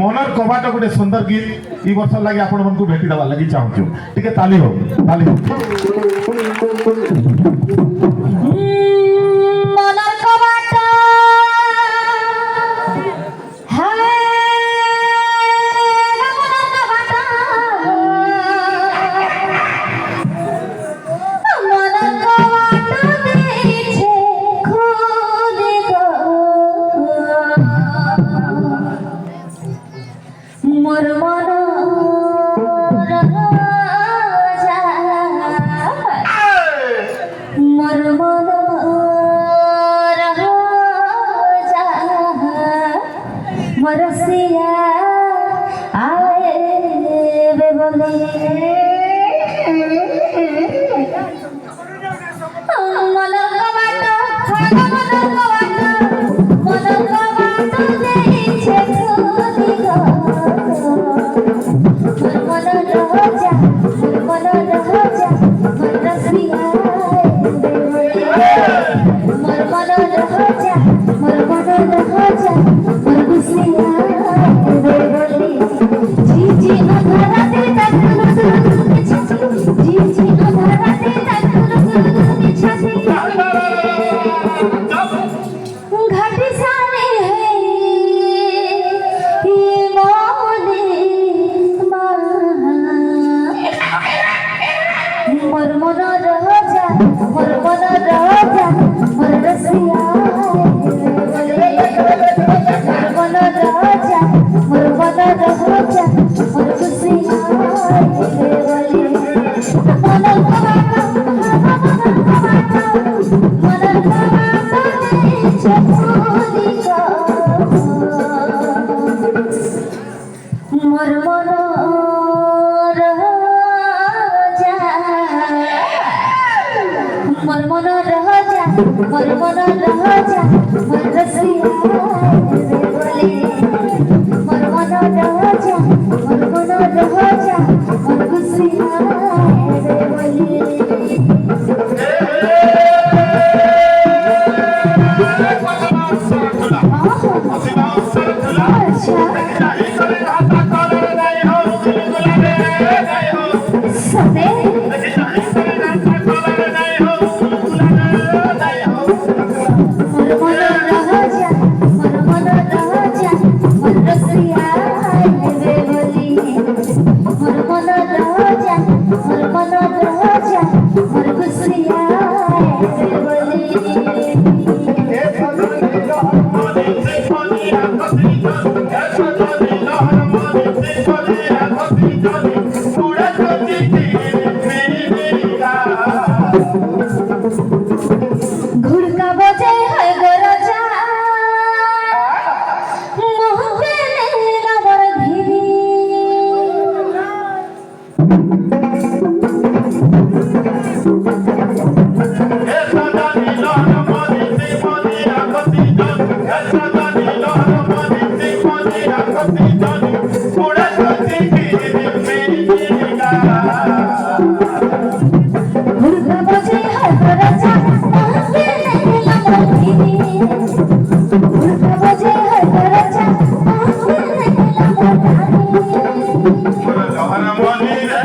मनर कबाट गोटे सुंदर गीत ई वर्ष लगी आपण मन को भेटी दवा लगी चाहूँ टिके ताली हो ताली हो मनर कबाट हाय मनर कबाट देछे खुले गो मोर मन राजा मोर मन राजा मरसिया आए बे बोले मन कबाट देछे खुली गो मन राजा मन राजा मन रसिया मोर मन राजा मोर मन राजा मोर रसिया बोली जी जी अंधारा दे तकलु सुलु छाती जी जी अंधारा दे तकलु सुलु छाती घाटी सारे है ये मोले मोर मन राजा मोर मन राजा मोर रसिया मोर मन राजा मोर मन राजा मोर रसिया बोली मन कबाट देछे खुली गो मोर मन राजा मोर मन राजा मोर मन राजा मोर रसिया बोले मोर मन राजा मोर मन राजा मोर रसिया बोले सते मोर मन राजा मोर मन राजा मोर रसिया बोली मोर मन राजा मोर मन राजा मोर रसिया बोली घुड़का बजे है गरजा मोह पे लेला बर धीरी घुड़का बजे है गरजा मोह पे लेला बर धीरी घुड़का बजे है गरजा मोह पे लेला बर लहर मनी रे